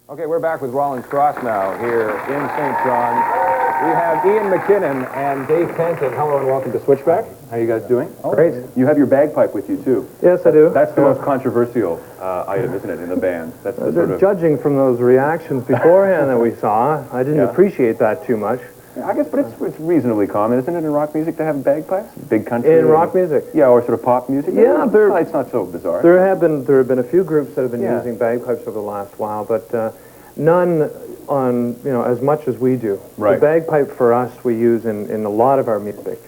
Okay, we're back with Rawlins Cross now here in St. John. We have Ian McKinnon and Dave Panting. Hello and welcome to Switchback. How are you guys doing? Oh, great. You have your bagpipe with you too. Yes, I do. That's the most controversial item, isn't it, in the band? That's the sort of... Judging from those reactions beforehand that we saw, I didn't appreciate that too much. I guess, but it's reasonably common, isn't it, in rock music to have bagpipes? Big country. In rock music? Yeah, or sort of pop music. Yeah, it's not so bizarre. There have been a few groups that have been using bagpipes over the last while, but none on as much as we do. Right. The bagpipe for us we use in a lot of our music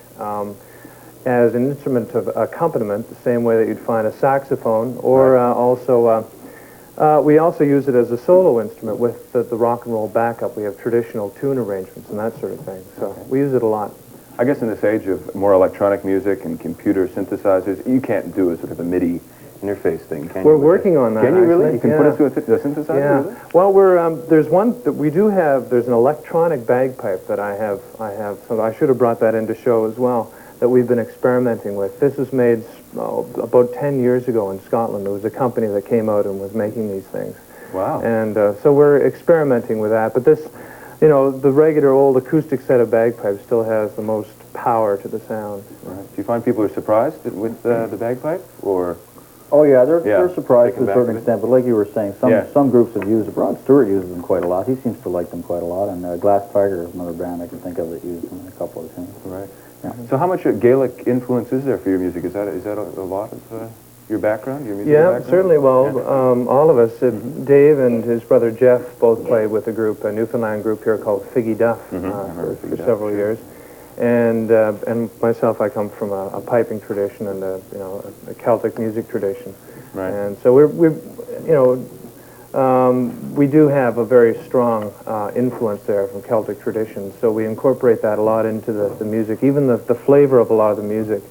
as an instrument of accompaniment, the same way that you'd find a saxophone, or we also use it as a solo instrument with the rock and roll backup. We have traditional tune arrangements and that sort of thing, so we use it a lot. I guess in this age of more electronic music and computer synthesizers, you can't do a sort of a MIDI interface thing, can you? We're working on that. Can you really? Actually? You can put it through a synthesizer? Yeah. Really? Well, there's one that we do have. There's an electronic bagpipe that I have. So I should have brought that in to show as well, that we've been experimenting with. This was made about 10 years ago in Scotland. There was a company that came out and was making these things. Wow. And so we're experimenting with that. But this, the regular old acoustic set of bagpipes still has the most power to the sound. Right. Do you find people are surprised with the bagpipe, or? Oh yeah, they're surprised to a certain it. extent, but like you were saying, some groups have used it. Rod Stewart uses them quite a lot. He seems to like them quite a lot, and Glass Tiger is another band I can think of that used them in a couple of tunes. Right. Yeah. So how much Gaelic influence is there for your music? Is that a lot of your background, your music background? Certainly. Well, all of us. Dave and his brother Jeff both played with a group, a Newfoundland group here called Figgy Duff for several years. And myself, I come from a piping tradition and a Celtic music tradition. Right. And so we do have a very strong influence there from Celtic tradition. So we incorporate that a lot into the music, even the flavor of a lot of the music.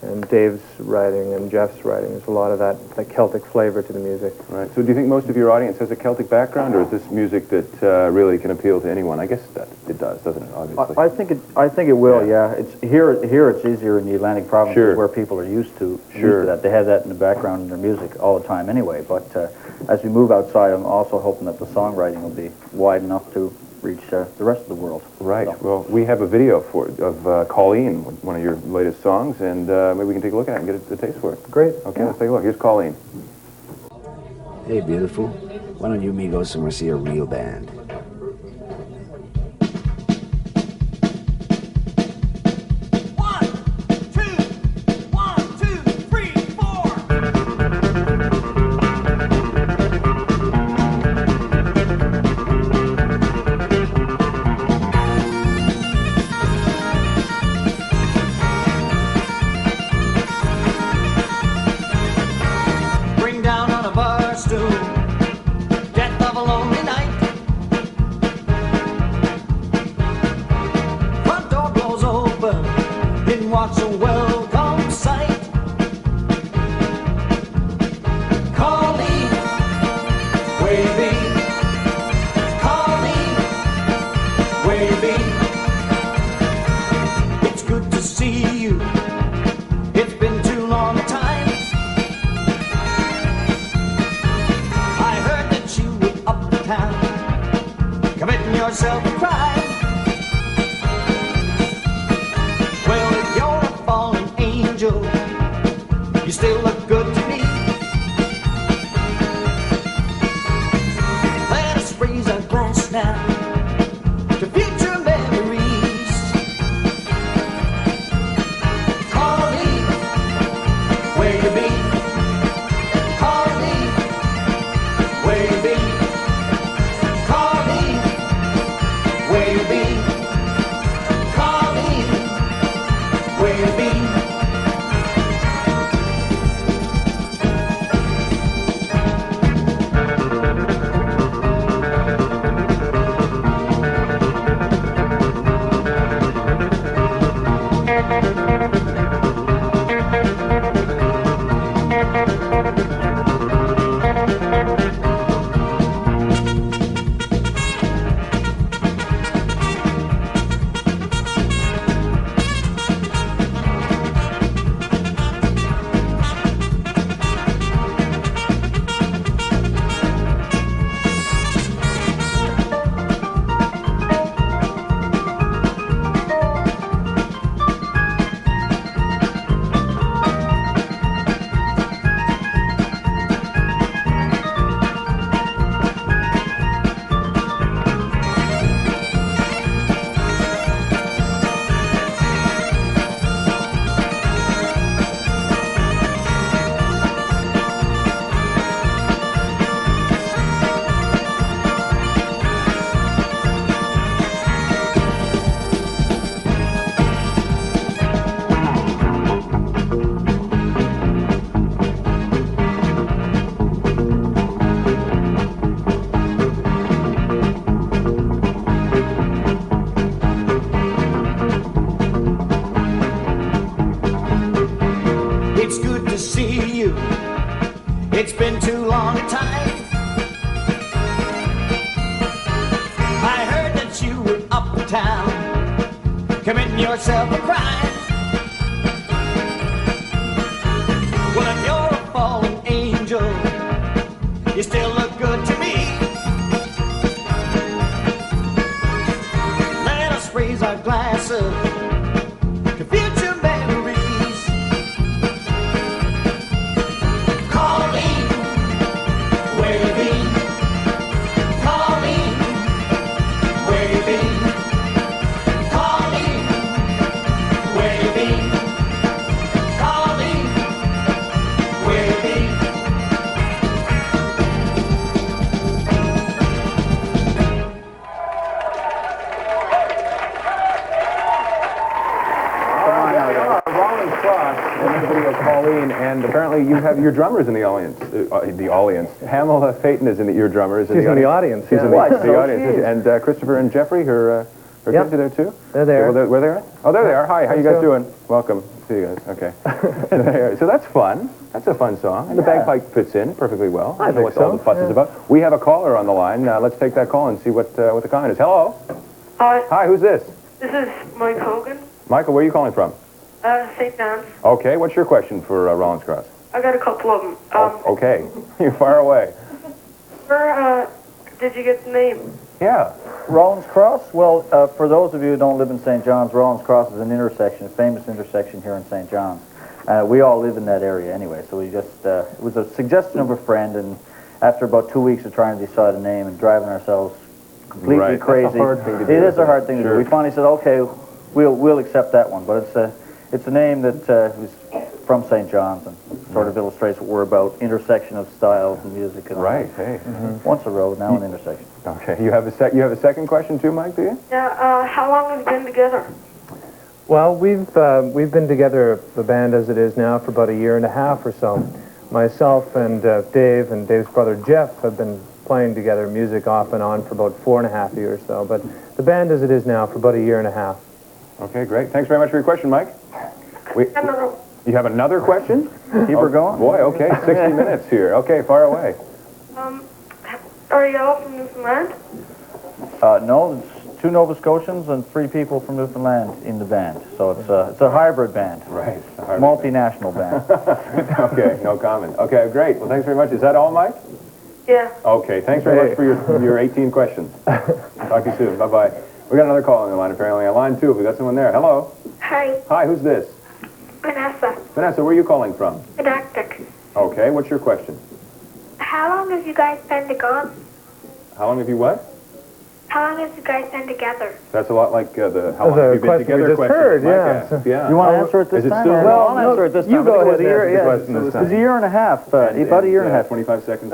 And Dave's writing and Jeff's writing, there's a lot of that Celtic flavor to the music. Right. So do you think most of your audience has a Celtic background, or is this music that really can appeal to anyone? I guess that it does, doesn't it, obviously? I think it will, yeah. It's here it's easier in the Atlantic provinces where people are used to that. They have that in the background in their music all the time anyway. But as we move outside, I'm also hoping that the songwriting will be wide enough to reach the rest of the world. Right. So. Well, we have a video of Colleen, one of your latest songs, and maybe we can take a look at it and get a taste for it. Great. Okay, let's take a look. Here's Colleen. Hey, beautiful. Why don't you and me go somewhere see a real band? What's a welcome sight? Colleen, waving. Colleen, waving. It's good to see you. It's been too long a time. I heard that you were uptown, committing yourself a crime. You still look good to me. Let us raise our glass now to future memories. Colleen, where you been? Colleen, where you been? Colleen, yourself a cry. Well, if you're a fallen angel, you still look good to me. Let us raise our glasses to future memories. Colleen, where you been? Colleen, where you been? Colleen, where you been? Colleen, where you been? Rawlins Cross in the video Colleen, and apparently you have your drummers in the audience. The audience. Hamel Phaeton is in your drummers. She's in the audience. She's in yeah. the audience. And Christopher and Jeffrey, her Yep. kids are there too? They're there. Where they at? Oh, there they are. Hi, how you guys so. doing? Welcome. See you guys. Okay. So that's fun. That's a fun song. And the bagpipe fits in perfectly well. I know think what so. all the fuss is about. We have a caller on the line. Let's take that call and see what the comment is. Hello. Hi, Hi, who's this? this is Mike Hogan, Michael, where are you calling from? St. John's. Okay, what's your question for Rawlins Cross? I got a couple of them. Okay, you're far away. Where did you get the name? Yeah. Rawlins Cross? Well, for those of you who don't live in St. John's, Rawlins Cross is an intersection, a famous intersection here in St. John's. We all live in that area anyway, so we just, it was a suggestion of a friend, and after about 2 weeks of trying to decide a name and driving ourselves completely Right. crazy. That's a hard thing to do. It is a hard thing to Sure. do. We finally said, okay, we'll accept that one, but it's a name that was from St. John's and sort of illustrates what we're about, intersection of styles and music and all Right. that. Hey. Once a road, now an intersection. Okay. You have a second question too, Mike? Do you? Yeah, how long have you been together? Well, we've been together, the band as it is now, for about a year and a half or so. Myself and Dave and Dave's brother Jeff have been playing together music off and on for about 4.5 years, so. But the band as it is now for about a year and a half. Okay, great. Thanks very much for your question, Mike. Another. You have another question? Keep her going. Boy, okay, 60 minutes here. Okay, far away. Are you all from Newfoundland? No, it's 2 Nova Scotians and 3 people from Newfoundland in the band. So it's a hybrid band. Right. Multinational band. Okay, no comment. Okay, great. Well, thanks very much. Is that all, Mike? Yeah. Okay, thanks very much for your 18 questions. Talk to you soon. Bye-bye. We got another call on the line, apparently. On line 2, we got someone there. Hello. Hi, Hi, who's this? Vanessa. Vanessa, where are you calling from? Didactic. Okay, what's your question? How long have you guys been together? How long have you what? How long have you guys been together? That's a lot like the how long have you been question together we just question heard, Mike yeah. asked. Yeah. You want to answer it this Is it time? still- or- Well, I'll answer it this time. you go ahead. It was a year, Answer the yeah, question this it was time. a year and a half, about a year and a half. 25 seconds.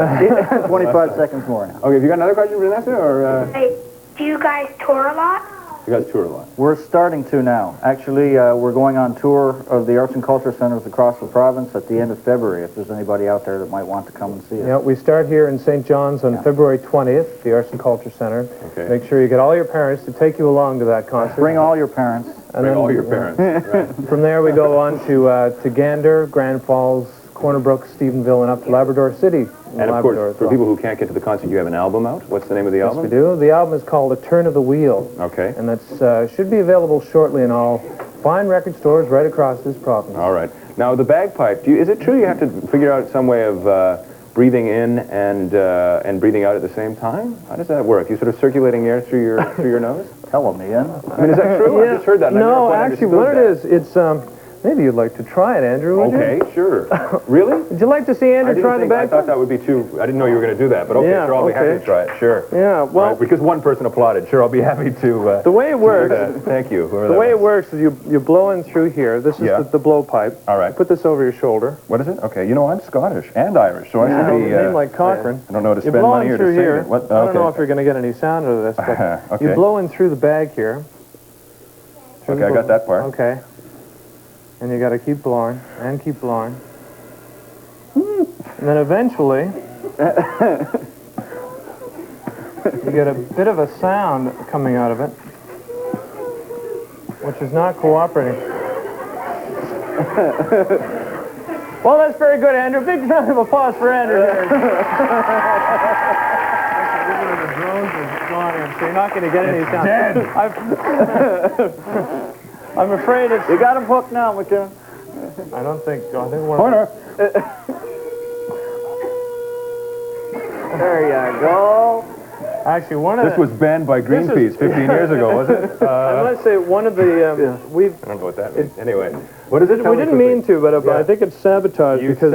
25 seconds more now. Okay, have you got another question for Vanessa, or Hey, do you guys tour a lot? you guys tour a lot? We're starting to now. Actually, we're going on tour of the Arts and Culture Centers across the province at the end of February, if there's anybody out there that might want to come and see us. Yeah, we start here in St. John's on February 20th, the Arts and Culture Center. Okay. Make sure you get all your parents to take you along to that concert. Bring all your parents. And Bring then all your parents. Right. From there, we go on to Gander, Grand Falls, Corner Brook, Stephenville, and up to Labrador City. And of course, for people who can't get to the concert, you have an album out. What's the name of the Yes, album? we do. The album is called A Turn of the Wheel. Okay. And that's should be available shortly in all fine record stores right across this province. All right. Now, the bagpipe, is it true you have to figure out some way of breathing in and breathing out at the same time? How does that work? You sort of circulating air through your nose? Tell them, Ian. I mean, is that true? I just heard that. And I've never No, quite actually, what it understood is, it's maybe you'd like to try it, Andrew. Would Okay, you? sure. Really? Would you like to see Andrew try the I bagpipe? thought that would be too. I didn't know you were going to do that, but okay, Yeah, sure, I'll be happy okay. to try it. Sure. Yeah, well, Right, because one person applauded. Sure, I'll be happy to. the way it do works, that. Thank you. the way it works is you blow in through here. This is Yeah. the blowpipe. All right. Put this over your shoulder. What is it? Okay, you know I'm Scottish and Irish, so I You should know, be. a name like Cochrane. I don't know how to You spend blow money in or to through save here. it. What? I don't know Okay. if you're going to get any sound out of this, but Okay. you blow in through the bag here. Okay, I got that part. Okay. And you got to keep blowing and keep blowing. And then eventually, you get a bit of a sound coming out of it, which is not cooperating. Well, that's very good, Andrew. Big round of applause for Andrew here. The drones are gone in, so you're not going to get any sound. I'm afraid it's... You got him hooked now, McKinnon. I don't think... I think one... Corner. There you go. Actually, one of This was banned by Greenpeace 15 years ago, was it? I want to say one of the... We've... I don't know what that means. Anyway, what is it? We didn't mean to, but I think it's sabotage You because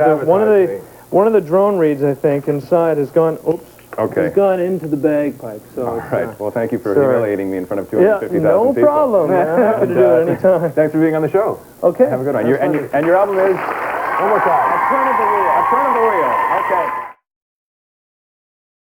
one of the drone reads, I think, inside has gone... Oops. Okay. Has gone into the bagpipe. So All right. Well, thank you for sorry. humiliating me in front of 250,000 people. no problem. Happy to do it anytime. Thanks for being on the show. Okay. Have a good one. And your album is? One more time. A Turn of the Wheel. A Turn of the Wheel. Okay.